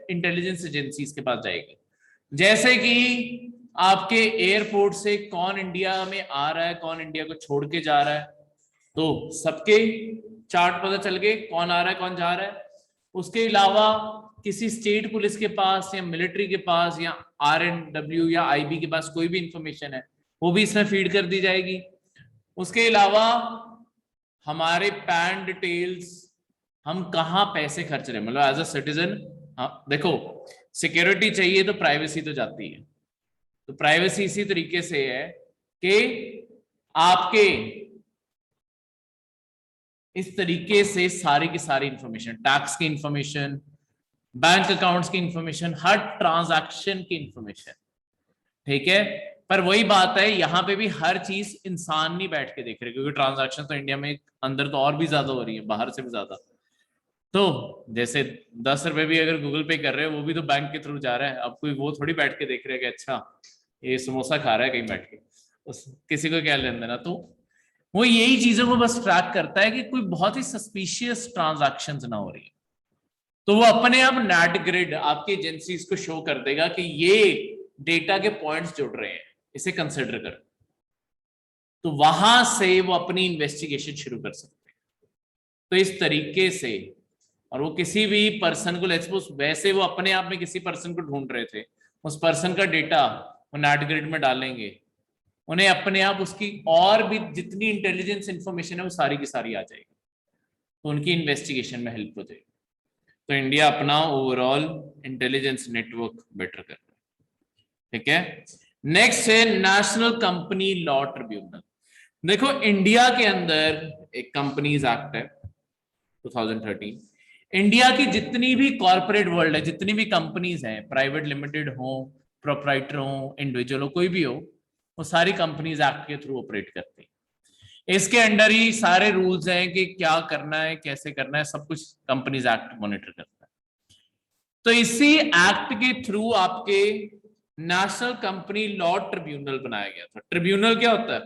इंटेलिजेंस एजेंसीज के पास जाएगी। जैसे कि आपके एयरपोर्ट से कौन इंडिया में आ रहा है, कौन इंडिया को छोड़ के जा रहा है, तो सबके चार्ट पता चल गए कौन आ रहा है कौन जा रहा है। उसके अलावा किसी स्टेट पुलिस के पास या मिलिट्री के पास या RNW या IB के पास कोई भी इंफॉर्मेशन है वो भी इसमें फीड कर दी जाएगी। उसके अलावा हमारे पैन डिटेल्स, हम कहाँ पैसे खर्च रहे हैं, मतलब एज अ सिटीजन। देखो सिक्योरिटी चाहिए तो प्राइवेसी तो जाती है, तो प्राइवेसी इसी तरीके से है कि आपके इस तरीके से सारी की सारी इंफॉर्मेशन, टैक्स की इंफॉर्मेशन, बैंक अकाउंट्स की इंफॉर्मेशन, हर ट्रांजैक्शन की इंफॉर्मेशन, ठीक है, पर वही बात है, यहाँ पे भी हर चीज इंसान नहीं बैठ के देख रहे, क्योंकि ट्रांजैक्शन तो इंडिया में अंदर तो और भी ज्यादा हो रही है, बाहर से भी ज्यादा। तो जैसे 10 रुपए भी अगर गूगल पे कर रहे हो, वो भी तो बैंक के थ्रू जा रहा है। अब कोई वो थोड़ी बैठ के देख रहे हैं कि अच्छा ये समोसा खा रहा है कहीं बैठ के, उस किसी को क्या लेन देना। तो वो यही चीजों को बस ट्रैक करता है कि कोई बहुत ही सस्पिशियस ट्रांजैक्शंस ना हो रही है, तो वो अपने आप नेट ग्रिड आपकी एजेंसी को शो कर देगा कि ये डेटा के पॉइंट्स जुड़ रहे हैं, इसे कंसिडर कर। तो वहां से वो अपनी इन्वेस्टिगेशन शुरू कर सकते हैं। तो इस तरीके से, और वो किसी भी पर्सन को, लेट्स सपोज वैसे वो अपने आप में किसी पर्सन को ढूंढ रहे थे, उस पर्सन का डेटा वो नेट ग्रिड में डालेंगे, उन्हें अपने आप उसकी और भी जितनी इंटेलिजेंस इंफॉर्मेशन है वो सारी की सारी आ जाएगी, तो उनकी इन्वेस्टिगेशन में हेल्प हो जाएगी। तो इंडिया अपना ओवरऑल इंटेलिजेंस नेटवर्क बेटर कर रहा है। ठीक है, नेक्स्ट है नेशनल कंपनी लॉ ट्रिब्यूनल। देखो इंडिया के अंदर एक कंपनीज एक्ट है 2013। इंडिया की जितनी भी कॉर्पोरेट वर्ल्ड है, जितनी भी कंपनीज हैं, प्राइवेट लिमिटेड हो, प्रोप्राइटर हो, इंडिविजुअल हो, कोई भी हो, वो सारी कंपनीज एक्ट के थ्रू ऑपरेट करती हैं। इसके अंडर ही सारे रूल्स हैं कि क्या करना है, कैसे करना है, सब कुछ कंपनीज एक्ट मॉनिटर करता है। तो इसी एक्ट के थ्रू आपके नेशनल कंपनी लॉ ट्रिब्यूनल बनाया गया था। ट्रिब्यूनल क्या होता है?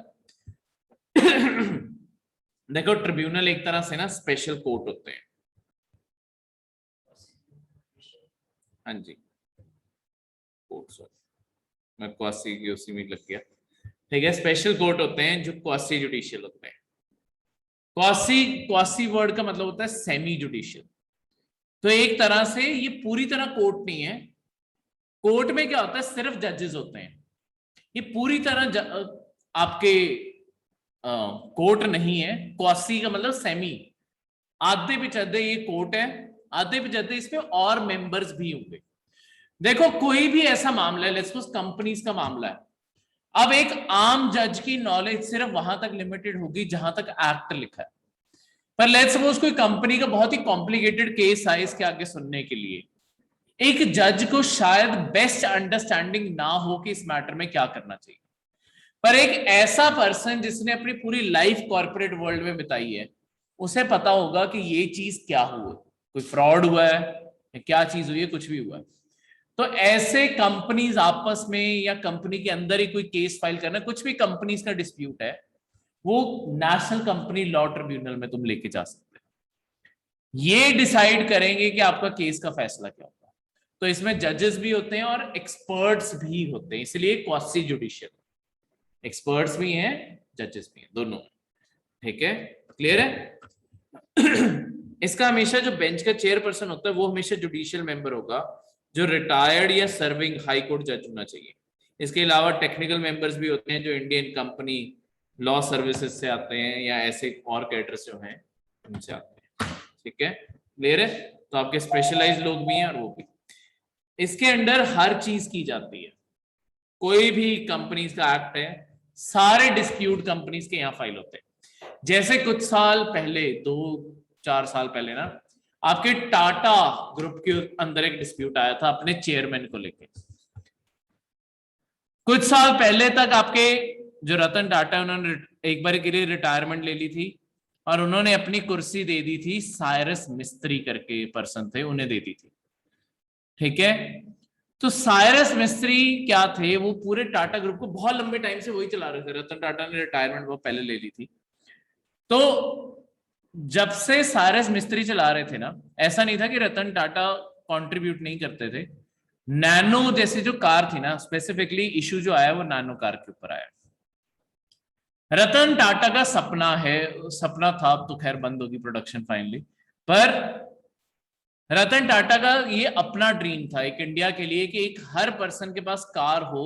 देखो ट्रिब्यूनल एक तरह से ना स्पेशल कोर्ट होते हैं। हाँ जी, कोर्ट, सॉरी मैं क्वासी की उसी में लग गया। ठीक है, स्पेशल कोर्ट होते हैं जो क्वासी जुडिशियल होते हैं। क्वासी, क्वासी वर्ड का मतलब होता है सेमी जुडिशियल। तो एक तरह से ये पूरी तरह कोर्ट नहीं है। कोर्ट में क्या होता है, सिर्फ जजेस होते हैं। ये पूरी तरह आपके कोर्ट नहीं है। क्वासी का मतलब सेमी, आधे पिछाधे ये कोर्ट है, आधे पिछाधे इसमें और मेंबर्स भी होंगे। देखो कोई भी ऐसा मामला है, लेट्स सपोज कंपनीज का मामला है, अब एक आम जज की नॉलेज सिर्फ वहां तक लिमिटेड होगी जहां तक एक्ट लिखा है। पर लेट्स सपोज कोई कंपनी का बहुत ही कॉम्प्लिकेटेड केस आए इसके आगे सुनने के लिए, एक जज को शायद बेस्ट अंडरस्टैंडिंग ना हो कि इस मैटर में क्या करना चाहिए। पर एक ऐसा पर्सन जिसने अपनी पूरी लाइफ कॉर्पोरेट वर्ल्ड में बिताई है, उसे पता होगा कि ये चीज क्या हुआ, कोई फ्रॉड हुआ है या क्या चीज हुई है, कुछ भी हुआ है। तो ऐसे कंपनीज आपस में या कंपनी के अंदर ही कोई केस फाइल करना, कुछ भी कंपनीज का डिस्प्यूट है, वो नेशनल कंपनी लॉ ट्रिब्यूनल में तुम लेके जा सकते हो। ये डिसाइड करेंगे कि आपका केस का फैसला क्या होगा। तो इसमें जजेस भी होते हैं और एक्सपर्ट्स भी होते हैं, इसलिए क्वासी जुडिशियल, एक्सपर्ट्स भी हैं, जजेस भी हैं, दोनों। ठीक है, क्लियर है? इसका हमेशा जो बेंच का चेयरपर्सन होता है वो हमेशा जुडिशियल मेंबर होगा, जो रिटायर्ड या सर्विंग हाई कोर्ट जज होना चाहिए। इसके अलावा टेक्निकल मेंबर्स भी होते हैं जो इंडियन कंपनी लॉ सर्विसेज से आते हैं या ऐसे और कैडर्स जो हैं उनसे आते हैं। ठीक है, क्लियर है? तो आपके स्पेशलाइज्ड लोग भी हैं और वो भी। इसके अंडर हर चीज की जाती है। कोई भी कंपनीज का एक्ट है, सारे डिस्प्यूट कंपनीज के यहाँ फाइल होते हैं। जैसे कुछ साल पहले, 2-4 साल पहले ना, आपके टाटा ग्रुप के अंदर एक डिस्प्यूट आया था अपने चेयरमैन को लेके। कुछ साल पहले तक आपके जो रतन टाटा, उन्होंने एक बार के लिए रिटायरमेंट ले ली थी और उन्होंने अपनी कुर्सी दे दी थी, साइरस मिस्त्री करके पर्सन थे, उन्हें दे दी थी। ठीक है, तो साइरस मिस्त्री क्या थे, वो पूरे टाटा ग्रुप को बहुत लंबे टाइम से वही चला रहे थे। रतन टाटा ने रिटायरमेंट वो पहले ले ली थी। तो जब से साइरस मिस्त्री चला रहे थे ना, ऐसा नहीं था कि रतन टाटा कंट्रीब्यूट नहीं करते थे। नैनो जैसी जो कार थी ना, स्पेसिफिकली इशू जो आया वो नैनो कार के ऊपर आया। रतन टाटा का सपना है, सपना था, अब तो खैर बंद होगी प्रोडक्शन फाइनली, पर रतन टाटा का ये अपना ड्रीम था एक इंडिया के लिए कि एक हर पर्सन के पास कार हो,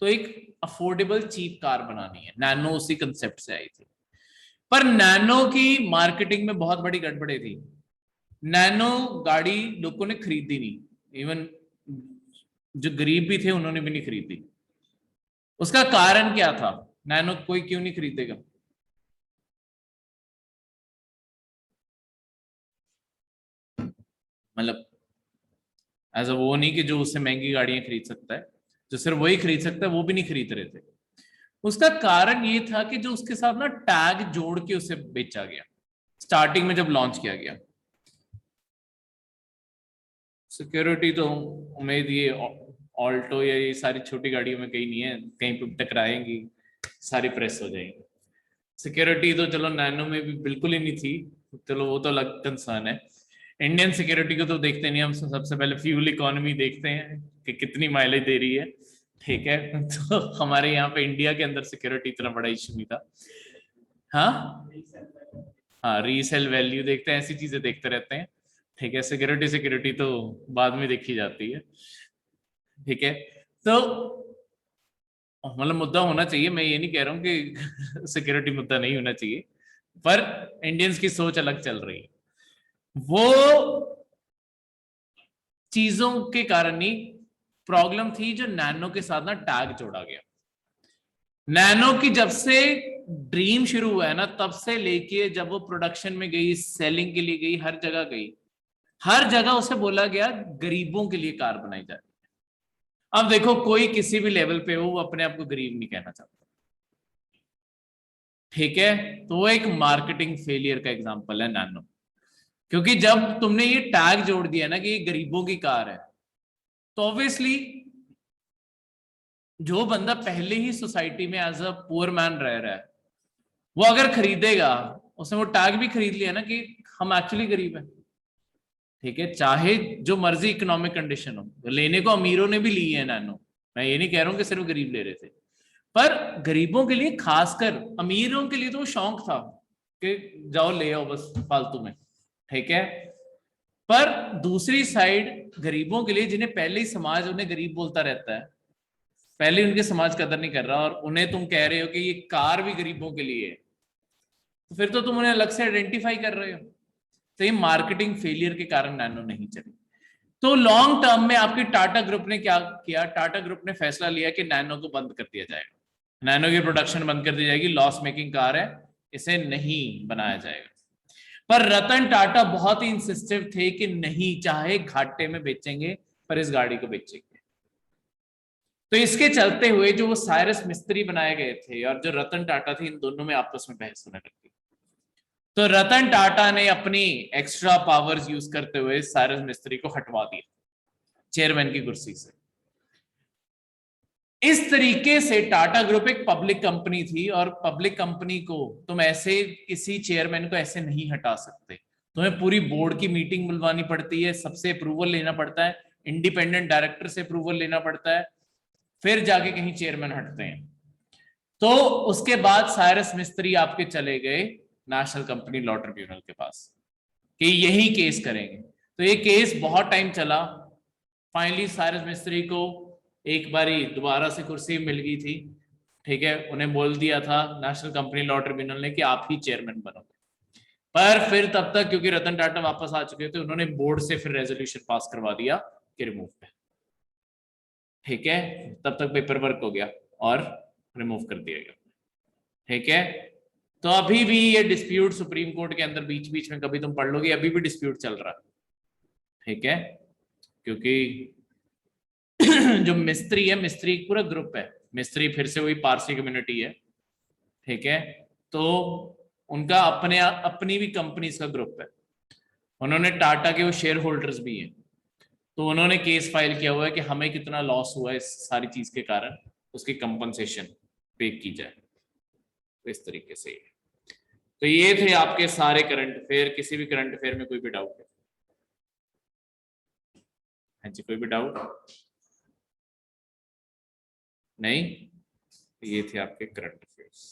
तो एक अफोर्डेबल चीप कार बनानी है। नैनो उसी कंसेप्ट से आई थी। पर नैनो की मार्केटिंग में बहुत बड़ी गड़बड़ी थी। नैनो गाड़ी लोगों ने खरीदी नहीं, इवन जो गरीब भी थे उन्होंने भी नहीं खरीदी। उसका कारण क्या था? नैनो कोई क्यों नहीं खरीदेगा? मतलब ऐसा वो नहीं कि जो उससे महंगी गाड़ियां खरीद सकता है, जो सिर्फ वही खरीद सकता है वो भी नहीं खरीद रहे थे। उसका कारण ये था कि जो उसके साथ ना टैग जोड़ के उसे बेचा गया स्टार्टिंग में जब लॉन्च किया गया। सिक्योरिटी तो उम्मीद ये ऑल्टो या ये सारी छोटी गाड़ियों में कहीं नहीं है, कहीं पे टकराएंगी सारी प्रेस हो जाएंगी। सिक्योरिटी तो चलो नैनो में भी बिल्कुल ही नहीं थी, चलो वो तो अलग कंसर्न है। इंडियन सिक्योरिटी को तो देखते नहीं हम, सबसे पहले फ्यूल इकोनॉमी देखते हैं कि कितनी माइलेज दे रही है, ठीक है। तो हमारे यहाँ पे इंडिया के अंदर सिक्योरिटी इतना बड़ा इशू नहीं था। हाँ हाँ, रीसेल वैल्यू देखते हैं, ऐसी चीजें देखते रहते हैं, ठीक है। सिक्योरिटी सिक्योरिटी तो बाद में देखी जाती है, ठीक है। तो मतलब मुद्दा होना चाहिए, मैं ये नहीं कह रहा हूँ कि सिक्योरिटी मुद्दा नहीं होना चाहिए, पर इंडियंस की सोच अलग चल रही है। वो चीजों के कारण ही प्रॉब्लम थी जो नैनो के साथ ना टैग जोड़ा गया। नैनो की जब से ड्रीम शुरू हुआ है ना, तब से लेके जब वो प्रोडक्शन में गई, सेलिंग के लिए गई, हर जगह गई, हर जगह उसे बोला गया गरीबों के लिए कार बनाई जाए। अब देखो कोई किसी भी लेवल पे हो वो अपने आप को गरीब नहीं कहना चाहता, ठीक है। तो वो एक मार्केटिंग फेलियर का एग्जांपल है नैनो, क्योंकि जब तुमने ये टैग जोड़ दिया ना कि ये गरीबों की कार है, तो ऑब्वियसली जो बंदा पहले ही सोसाइटी में एज अ पुअर मैन रह रहा है, वो अगर खरीदेगा, उसने वो टैग भी खरीद लिया ना कि हम एक्चुअली गरीब है, ठीक है। चाहे जो मर्जी इकोनॉमिक कंडीशन हो, लेने को अमीरों ने भी ली है नैनो, मैं ये नहीं कह रहा हूं कि सिर्फ गरीब ले रहे थे, पर गरीबों के लिए, खासकर अमीरों के लिए तो शौक था कि जाओ ले आओ बस फालतू में, ठीक है। पर दूसरी साइड गरीबों के लिए, जिन्हें पहले ही समाज उन्हें गरीब बोलता रहता है, पहले उनके समाज कदर नहीं कर रहा, और उन्हें तुम कह रहे हो कि ये कार भी गरीबों के लिए है, तो फिर तो तुम उन्हें अलग से आइडेंटिफाई कर रहे हो। तो ये मार्केटिंग फेलियर के कारण नैनो नहीं चली। तो लॉन्ग टर्म में आपकी टाटा ग्रुप ने क्या किया, टाटा ग्रुप ने फैसला लिया कि नैनो को बंद कर दिया जाएगा, नैनो की प्रोडक्शन बंद कर दी जाएगी, लॉस मेकिंग कार है, इसे नहीं बनाया जाएगा। पर रतन टाटा बहुत ही इंसिस्टिव थे कि नहीं, चाहे घाटे में बेचेंगे पर इस गाड़ी को बेचेंगे। तो इसके चलते हुए जो वो साइरस मिस्त्री बनाए गए थे और जो रतन टाटा थे, इन दोनों में आपस में बहस होने लगी। तो रतन टाटा ने अपनी एक्स्ट्रा पावर्स यूज करते हुए साइरस मिस्त्री को हटवा दिया चेयरमैन की कुर्सी से। इस तरीके से टाटा ग्रुप एक पब्लिक कंपनी थी, और पब्लिक कंपनी को तुम ऐसे किसी चेयरमैन को ऐसे नहीं हटा सकते, तुम्हें पूरी बोर्ड की मीटिंग बुलवानी पड़ती है, सबसे अप्रूवल लेना पड़ता है, इंडिपेंडेंट डायरेक्टर से अप्रूवल लेना पड़ता है, फिर जाके कहीं चेयरमैन हटते हैं। तो उसके बाद साइरस मिस्त्री आपके चले गए नेशनल कंपनी लॉ ट्रिब्यूनल के पास कि यही केस करेंगे। तो ये केस बहुत टाइम चला, फाइनली साइरस मिस्त्री को एक बारी दोबारा से कुर्सी मिल गई थी, ठीक है। उन्हें बोल दिया था नेशनल कंपनी लॉ ट्रिब्यूनल ने कि आप ही चेयरमैन बनोगे। पर फिर तब तक क्योंकि रतन टाटा वापस आ चुके थे, उन्होंने बोर्ड से फिर रेजोल्यूशन पास करवा दिया कि रिमूव है, ठीक है। तब तक पेपर वर्क हो गया और रिमूव कर दिया गया, ठीक है। तो अभी भी ये डिस्प्यूट सुप्रीम कोर्ट के अंदर बीच बीच में कभी तुम पढ़ लोगे, अभी भी डिस्प्यूट चल रहा है, ठीक है। क्योंकि जो मिस्त्री है, मिस्त्री पूरा ग्रुप है, मिस्त्री फिर से वही पारसी कम्युनिटी है, ठीक है। तो उनका अपने अपनी भी कंपनीज का ग्रुप है, उन्होंने टाटा के वो शेयर होल्डर्स भी हैं, तो उन्होंने केस फाइल किया हुआ है कि हमें कितना लॉस हुआ है इस सारी चीज के कारण, उसकी कंपनसेशन पे की जाए। तो इस तरीके से, तो ये थे आपके सारे करंट अफेयर। किसी भी करंट अफेयर में कोई भी डाउट है? हाँ जी, कोई भी डाउट नहीं? ये थे आपके करंट अफेयर्स।